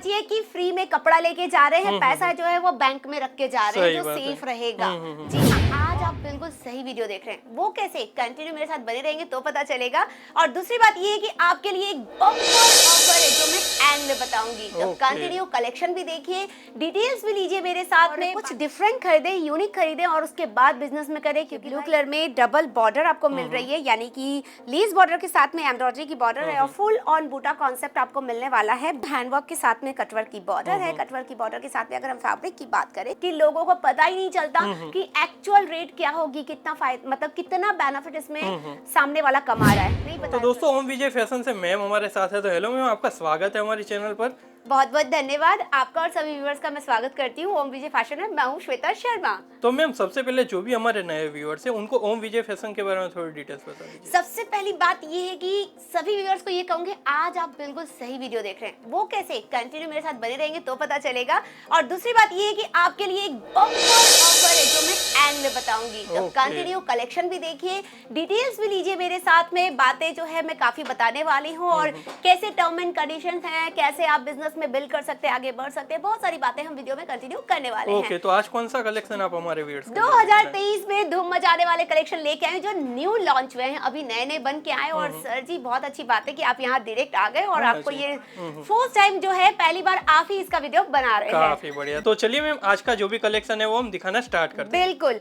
सोचिए कि फ्री में कपड़ा लेके जा रहे हैं, पैसा जो है वो बैंक में रख के जा रहे हैं, जो सेफ रहेगा। जी हाँ, आज आप बिल्कुल सही वीडियो देख रहे हैं। वो कैसे, कंटिन्यू मेरे साथ बने रहेंगे तो पता चलेगा। और दूसरी बात ये है कि आपके लिए एक बम्पर ऑफर है जो मैं एंड में बताऊंगी, तो कंटिन्यू कलेक्शन भी देखिए, डिटेल्स भी लीजिए मेरे साथ में, कुछ डिफरेंट खरीदे, यूनिक खरीदे और उसके बाद बिजनेस में करें। क्योंकि ब्लू कलर में डबल बॉर्डर आपको मिल रही है, यानी कि लेस बॉर्डर के साथ में एम्ब्रॉयडरी की बॉर्डर है और फुल ऑन बूटा कॉन्सेप्ट आपको मिलने वाला है। हैंडवर्क के साथ में कटवर्क की बॉर्डर है। कटवर्क की बॉर्डर के साथ में अगर हम फैब्रिक की बात करें कि लोगों को पता ही नहीं चलता कि एक्चुअल रेट क्या होगी, कितना फायदा, मतलब कितना बेनिफिट इसमें सामने वाला कमा रहा है, नहीं पता। तो दोस्तों, ओम विजय फैशन से मैम हमारे साथ है। तो हेलो मैम, आपका स्वागत है हमारे चैनल पर। बहुत बहुत धन्यवाद आपका और सभी व्यूअर्स का मैं स्वागत करती हूँ ओम विजय फैशन में। मैं हूँ श्वेता शर्मा। तो मैम, सबसे पहले जो भी हमारे नए व्यूअर्स हैं उनको ओम विजय फैशन के बारे में थोड़ी डिटेल्स बता दीजिए। सबसे पहली बात ये है कि सभी व्यूअर्स को ये कहूंगी, आज आप बिल्कुल सही वीडियो देख रहे हैं। वो कैसे, कंटिन्यू मेरे साथ बने रहेंगे तो पता चलेगा। और दूसरी बात ये है कि आपके लिए एक बम्पर ऑफर है जो मैं एंड में बताऊंगी, तो कंटिन्यू कलेक्शन भी देखिए, डिटेल्स भी लीजिए मेरे साथ में। बातें जो है मैं काफी बताने वाली हूँ और कैसे टर्म एंड कंडीशन है, कैसे आप बिजनेस में बिल्ड कर सकते हैं, आगे बढ़ सकते हैं, बहुत सारी बातें हम वीडियो में कंटिन्यू करने वाले हैं। तो आज कौन सा कलेक्शन आप हमारे व्यूअर्स को 2023 में धूम मचाने वाले कलेक्शन लेके आए जो न्यू लॉन्च हुए हैं, अभी नए नए बन के आए। और सर जी, बहुत अच्छी बात है कि आप यहाँ डायरेक्ट आ गए और आपको ये फर्स्ट टाइम जो है, पहली बार आप ही इसका वीडियो बना रहे हैं। काफी बढ़िया। तो चलिए मैम, आज का जो भी कलेक्शन है वो हम दिखाना स्टार्ट करते हैं। बिल्कुल।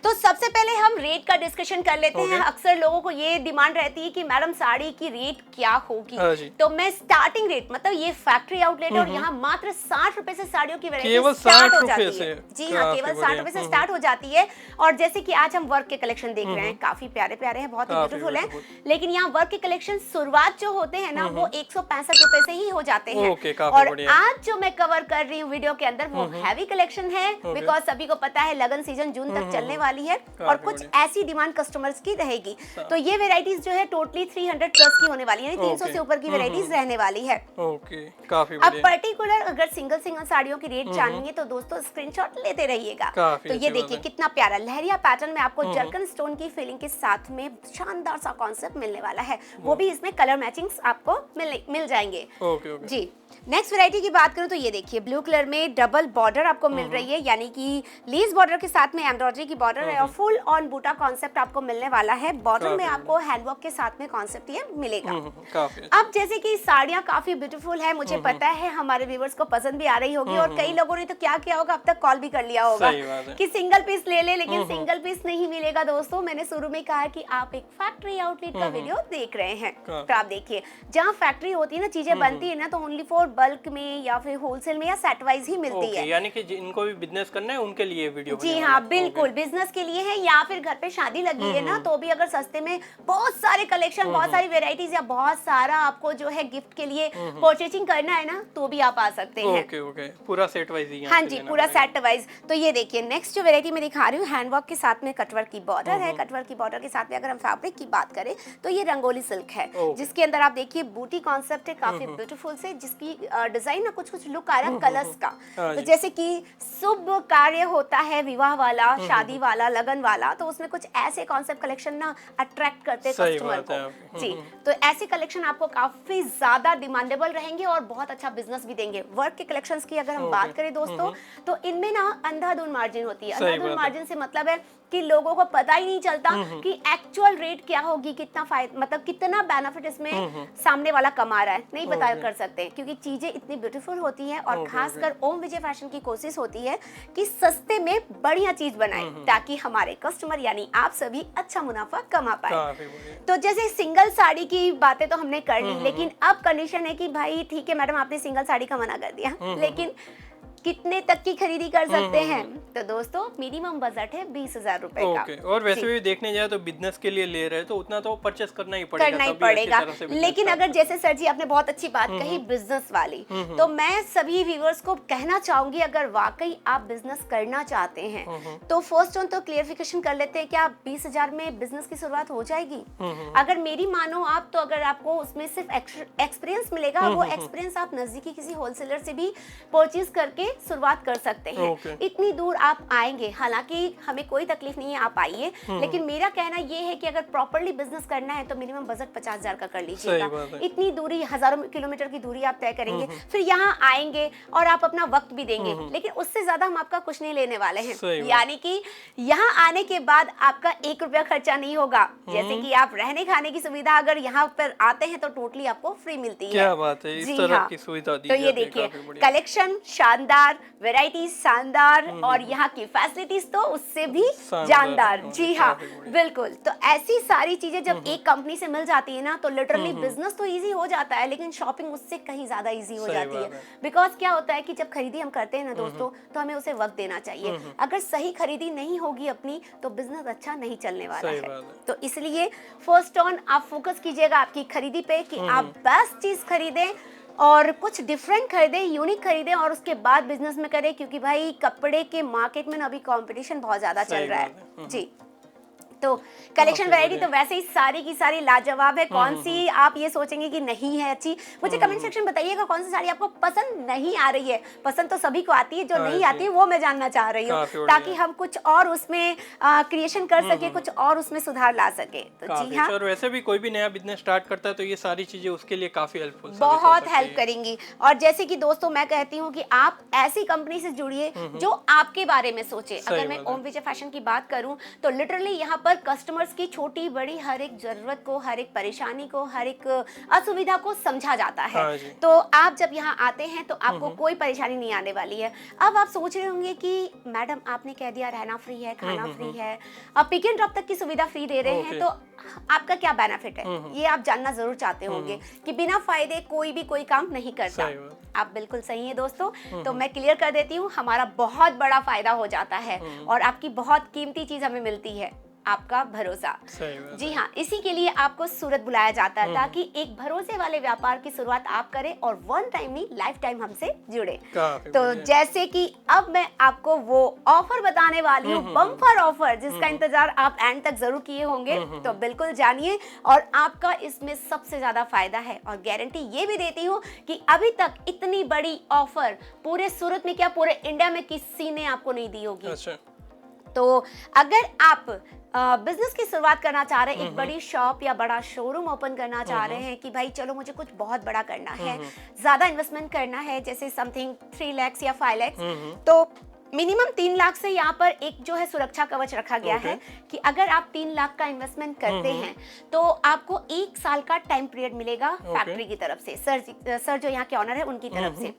तो सबसे पहले हम रेट का डिस्कशन कर लेते हैं। अक्सर लोगों को ये डिमांड रहती है कि मैडम साड़ी की रेट क्या होगी, तो मैं स्टार्टिंग रेट, मतलब ये फैक्ट्री आउटलेट है और यहाँ मात्र 60 रुपए से साड़ियों की वैरायटी स्टार्ट हो जाती है। जी हाँ, केवल 60 रुपए से स्टार्ट हो जाती है। और जैसे कि आज हम वर्क के कलेक्शन देख रहे हैं, काफी प्यारे प्यारे हैं, बहुत ही ब्यूटीफुल है। लेकिन यहाँ वर्क के कलेक्शन शुरुआत जो होते हैं ना, वो 165 रुपए से ही हो जाते हैं। और आज जो मैं कवर कर रही हूँ वीडियो के अंदर, वो हैवी कलेक्शन है, बिकॉज सभी को पता है लगन सीजन जून तक चलने वाली है और कुछ ऐसी डिमांड कस्टमर्स की रहेगी। तो ये वेराइटीज जो है टोटली 300 प्लस की होने वाली है, 300 से ऊपर की वेराइटीज रहने वाली है। काफी अब पर्टिकुलर अगर सिंगल साड़ियों की रेट जानेंगे तो दोस्तों स्क्रीनशॉट लेते रहिएगा। तो ये देखिए कितना प्यारा लहरिया पैटर्न में आपको जर्कन स्टोन की फीलिंग के साथ में शानदार सा कॉन्सेप्ट मिलने वाला है, वो भी इसमें कलर मैचिंग्स आपको मिल जाएंगे। जी, नेक्स्ट वैरायटी की बात करूं तो ये देखिए, ब्लू कलर में डबल बॉर्डर आपको मिल रही है, यानी कि लेस बॉर्डर के साथ में एम्ब्रॉयडरी की बॉर्डर है और फुल ऑन बूटा कॉन्सेप्ट आपको मिलने वाला है। बॉर्डर में आपको हैंडवर्क के साथ में कॉन्सेप्ट ये मिलेगा। अब जैसे कि साड़ियां काफी ब्यूटीफुल है, मुझे पता है हमारे व्यूअर्स को पसंद भी आ रही होगी और कई लोगों ने तो क्या किया होगा, अब तक कॉल भी कर लिया होगा कि सिंगल पीस ले ले, लेकिन सिंगल पीस नहीं मिलेगा दोस्तों। मैंने शुरू में कहा कि आप एक फैक्ट्री आउटलेट का वीडियो देख रहे हैं, तो आप देखिए जहाँ फैक्ट्री होती है ना, चीजें बनती है ना, तो ओनली फॉर बल्क में या फिर होलसेल में या सेट वाइज ही मिलती है। यानी कि जिनको भी बिजनेस करना है उनके लिए वीडियो। जी हाँ, बिल्कुल बिजनेस के लिए है, या फिर घर पे शादी लगी है ना, तो भी अगर सस्ते में बहुत सारे कलेक्शन, बहुत सारी वेराइटीज या बहुत सारा आपको जो है गिफ्ट के लिए परचेजिंग करना है ना, तो भी आप आ सकते हैं। ओके, पूरा सेट वाइज ही। हाँ जी, पूरा सेट वाइज। तो ये देखिए नेक्स्ट जो वेरायटी मैं दिखा रही हूँ, हैंडवर्क के साथ में कटवर्क की बॉर्डर है। कटवर्क की बॉर्डर के साथ में अगर हम फैब्रिक की बात करें तो ये रंगोली सिल्क है, जिसके अंदर आप देखिए बूटी कॉन्सेप्ट है, काफी ब्यूटीफुल से, जिसकी डिजाइन ना कुछ लुक आ रहा है कलर्स का। तो जैसे कि शुभ कार्य होता है, विवाह वाला, शादी वाला, लगन वाला, तो उसमें कुछ ऐसे कॉन्सेप्ट कलेक्शन ना अट्रैक्ट करते हैं कस्टमर को। जी, तो ऐसे कलेक्शन आपको काफी ज्यादा डिमांडेबल रहेंगे और बहुत अच्छा बिजनेस भी देंगे। वर्क के कलेक्शंस की अगर हम बात करें दोस्तों, तो इनमें ना अंधाधुंध मार्जिन होती है। अंधाधुंध मार्जिन से मतलब है कि लोगों को पता ही नहीं चलता कि एक्चुअल रेट क्या होगी, कितना फायदा, मतलब कितना बेनिफिट इसमें सामने वाला कमा रहा है, नहीं पता कर सकते, क्योंकि चीजें इतनी ब्यूटीफुल होती हैं। और खासकर ओम विजय फैशन की कोशिश होती है कि सस्ते में बढ़िया चीज बनाए, ताकि हमारे कस्टमर यानी आप सभी अच्छा मुनाफा कमा पाए। तो जैसे सिंगल साड़ी की बातें तो हमने कर ली, लेकिन अब कंडीशन है कि भाई ठीक है मैडम, आपने सिंगल साड़ी का मना कर दिया, लेकिन कितने तक की खरीदी कर सकते हैं? तो दोस्तों मिनिमम बजट है 20,000 रुपए का। और वैसे भी देखने जाए तो बिजनेस के लिए ले रहे हैं तो उतना तो परचेस करना ही पड़ेगा। लेकिन अगर जैसे सर जी आपने बहुत अच्छी बात कही बिजनेस वाली, तो मैं सभी व्यूअर्स को कहना चाहूंगी, अगर वाकई आप बिजनेस करना चाहते हैं तो फर्स्ट ऑन तो क्लियरिफिकेशन कर लेते हैं, क्या 20,000 में बिजनेस की शुरुआत हो जाएगी? अगर मेरी मानो आप, तो अगर आपको उसमें सिर्फ एक्सपीरियंस मिलेगा, वो एक्सपीरियंस आप नजदीकी किसी होलसेलर से भी परचेज करके शुरुआत कर सकते हैं। Okay. इतनी दूर आप आएंगे, हालांकि हमें कोई तकलीफ नहीं है, आप आइए, लेकिन मेरा कहना ये है कि अगर प्रॉपर्ली बिजनेस करना है तो मिनिमम बजट 50,000 का कर लीजिएगा। सही बात है। इतनी दूरी, हजारों किलोमीटर की दूरी आप तय करेंगे, फिर यहाँ आएंगे और आप अपना वक्त भी देंगे, लेकिन उससे ज्यादा हम आपका कुछ नहीं लेने वाले सही हैं। बात। यानी कि यहाँ आने के बाद आपका 1 रुपया खर्चा नहीं होगा। जैसे कि आप रहने खाने की सुविधा अगर यहाँ पर आते हैं तो टोटली आपको फ्री मिलती है। क्या बात है, इस जी तरह हाँ। की सुविधा दी तो ये जाती है, देखिए, काफी बढ़िया। कलेक्शन शानदार, वैरायटी शानदार, और यहाँ की फैसिलिटीज तो उससे भी जानदार। जी हाँ, काफी बढ़िया। बिल्कुल। तो ऐसी सारी चीजें जब एक कंपनी से मिल जाती है ना, तो लिटरली बिजनेस तो इजी हो जाता है, लेकिन शॉपिंग उससे कहीं ज्यादा इजी हो सही जाती है। बात है। बिकॉज क्या होता है कि जब खरीदी हम करते हैं ना दोस्तों, तो हमें उसे वक्त देना चाहिए। अगर सही खरीदी नहीं होगी अपनी, तो बिजनेस अच्छा नहीं चलने वाला सही है। बात है। तो इसलिए फर्स्ट ऑन आप फोकस कीजिएगा आपकी खरीदी पे, कि आप बेस्ट चीज खरीदें और कुछ डिफरेंट खरीदें, यूनिक खरीदें, और उसके बाद बिजनेस में करें, क्योंकि भाई कपड़े के मार्केट में ना अभी कंपटीशन बहुत ज्यादा चल सही रहा बात है। है। जी। तो कलेक्शन वैरायटी तो वैसे ही सारी की सारी लाजवाब है। कौन सी आप ये सोचेंगे कि नहीं है अच्छी, मुझे कमेंट सेक्शन बताइएगा कौन सी साड़ी आपको पसंद नहीं आ रही है। पसंद तो सभी को आती है, जो नहीं आती है वो मैं जानना चाह रही हूँ, काफी बढ़िया। ताकि हम कुछ और उसमें क्रिएशन कर सके, कुछ और उसमें सुधार ला सके। तो जी काफी हाँ, अच्छा। और वैसे भी कोई भी नया बिजनेस स्टार्ट करता है तो ये सारी चीजें उसके लिए काफी हेल्पफुल बहुत हेल्प करेंगी। और जैसे कि दोस्तों मैं कहती हूँ कि आप ऐसी कंपनी से जुड़िए जो आपके बारे में सोचे। अगर मैं बात है। ओम विजय फैशन की बात करूँ तो लिटरली यहाँ पर कस्टमर्स की छोटी बड़ी हर एक जरूरत को, हर एक परेशानी को, हर एक असुविधा को समझा जाता है। हाँ जी। तो आप जब यहाँ आते हैं तो आपको कोई परेशानी नहीं आने वाली है। अब आप सोच रहे होंगे कि मैडम आपने कह दिया रहना फ्री है, खाना फ्री है, अब पिक एंड ड्रॉप तक की सुविधा फ्री दे रहे हैं, ओके। तो आपका क्या बेनिफिट है, ये आप जानना जरूर चाहते होंगे कि बिना फायदे कोई भी कोई काम नहीं करता। सही बात। आप बिल्कुल सही है दोस्तों। तो मैं क्लियर कर देती हूँ, हमारा बहुत बड़ा फायदा हो जाता है और आपकी बहुत कीमती चीज हमें मिलती है, आपका भरोसा। सही बात जी हाँ, इसी के लिए आपको सूरत बुलाया जाता है, ताकि एक भरोसे वाले व्यापार की शुरुआत आप करें और वन टाइम नहीं लाइफ टाइम हमसे जुड़े। काफी तो बढ़िया। जैसे कि अब मैं आपको वो ऑफर बताने वाली हूँ, बम्पर ऑफर, जिसका इंतजार आप एंड तक जरूर किए होंगे। तो बिल्कुल जानिए, और आपका इसमें सबसे ज्यादा फायदा है, और गारंटी ये भी देती हूँ कि अभी तक इतनी बड़ी ऑफर पूरे सूरत में क्या पूरे इंडिया में किसी ने आपको नहीं दी होगी। अच्छा। तो अगर आप बिजनेस की शुरुआत करना चाह रहे हैं, एक बड़ी शॉप या बड़ा शोरूम ओपन करना चाह रहे हैं कि भाई चलो मुझे कुछ बहुत बड़ा करना है, ज्यादा इन्वेस्टमेंट करना है, जैसे समथिंग 3 लाख या 5 लाख, तो मिनिमम 3 लाख से यहाँ पर एक जो है सुरक्षा कवच रखा गया है कि अगर आप 3 लाख का इन्वेस्टमेंट करते हैं तो आपको 1 साल का टाइम पीरियड मिलेगा फैक्ट्री की तरफ से, सर जो यहाँ के ऑनर है उनकी तरफ से।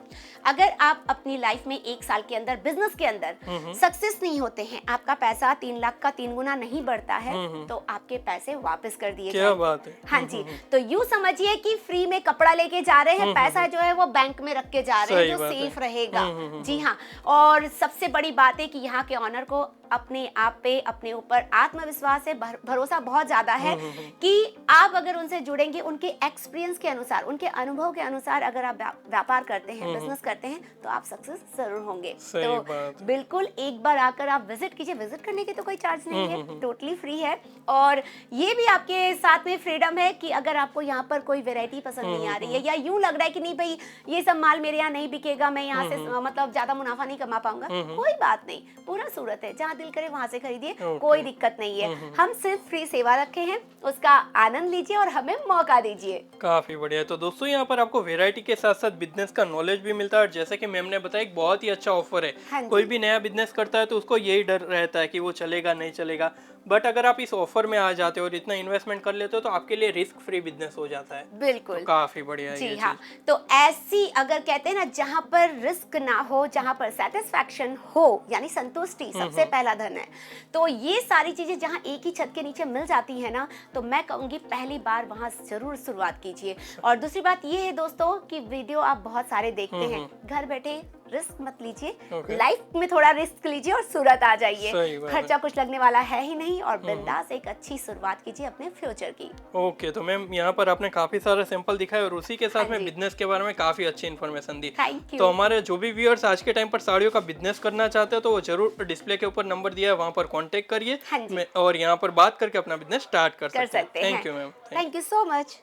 अगर आप अपनी लाइफ में 1 साल के अंदर बिजनेस के अंदर सक्सेस नहीं होते हैं, आपका पैसा 3 लाख का 3 गुना नहीं बढ़ता है, तो आपके पैसे वापस कर दिए क्या जाएंगे। बात है। हाँ जी, तो यूं समझिए कि फ्री में कपड़ा लेके जा रहे हैं, पैसा जो है वो बैंक में रख के जा रहे हैं, सही जो बात है। सेफ रहेगा। जी हाँ, और सबसे बड़ी बात है कि यहाँ के ऑनर को अपने आप पे, अपने ऊपर आत्मविश्वास है, भरोसा बहुत ज्यादा है कि आप अगर उनसे जुड़ेंगे, उनके एक्सपीरियंस के अनुसार, उनके अनुभव के अनुसार अगर आप व्यापार करते हैं, बिजनेस करते हैं, तो आप सक्सेस जरूर होंगे। सही तो बात। बिल्कुल एक बार आकर आप विजिट कीजिए। विजिट करने के तो कोई चार्ज नहीं है, टोटली फ्री है। और ये भी आपके साथ में फ्रीडम है कि अगर आपको यहाँ पर कोई वैरायटी पसंद नहीं आ रही है, या यूं लग रहा है कि नहीं भाई ये सब माल मेरे यहाँ नहीं बिकेगा, मैं यहाँ से मतलब ज्यादा मुनाफा नहीं कमा पाऊंगा, कोई बात नहीं, पूरा सूरत है, जहाँ दिल करे वहां से खरीदिए, कोई दिक्कत नहीं है। हम सिर्फ फ्री सेवा रखे हैं, उसका आनंद लीजिए और हमें मौका दीजिए। काफी बढ़िया है। तो दोस्तों यहाँ पर आपको वैरायटी के साथ साथ बिजनेस का नॉलेज भी मिलता है, और जैसे कि मैम ने बताया एक बहुत ही अच्छा ऑफर है। हाँ जी। कोई भी नया बिजनेस करता है तो उसको यही डर रहता है कि वो चलेगा नहीं चलेगा, बट अगर आप इस ऑफर में आ जाते हो और इतना इन्वेस्टमेंट कर लेते हो तो आपके लिए रिस्क फ्री बिजनेस हो जाता है। बिल्कुल, तो काफी बढ़िया है जी ये हाँ। चीज। तो ऐसी अगर कहते हैं ना, जहाँ पर रिस्क ना हो, जहाँ पर सेटिस्फैक्शन हो, यानी संतुष्टि सबसे पहला धन है, तो ये सारी चीजें जहाँ एक ही छत के नीचे मिल जाती है ना, तो मैं कहूंगी पहली बार वहां जरूर शुरुआत कीजिए। और दूसरी बात ये है दोस्तों कि वीडियो आप बहुत सारे देखते हैं, घर बैठे रिस्क मत लीजिए, लाइफ में थोड़ा रिस्क लीजिए और सूरत आ जाइए। सही बात है। खर्चा कुछ लगने वाला है ही नहीं, और बिंदास एक अच्छी शुरुआत कीजिए अपने फ्यूचर की। ओके, तो मैम यहाँ पर आपने काफी सारे सैंपल दिखाए और उसी के साथ हाँ में जी। बिजनेस के बारे में काफी अच्छी इन्फॉर्मेशन दी। Thank you. तो हमारे जो भी व्यूअर्स आज के टाइम पर साड़ियों का बिजनेस करना चाहते हो तो वो जरूर डिस्प्ले के ऊपर नंबर दिया है, वहाँ पर कांटेक्ट करिए हाँ जी। और यहाँ पर बात करके अपना बिजनेस स्टार्ट कर सकते हैं। हैं। Thank you ma'am. Thank you so much.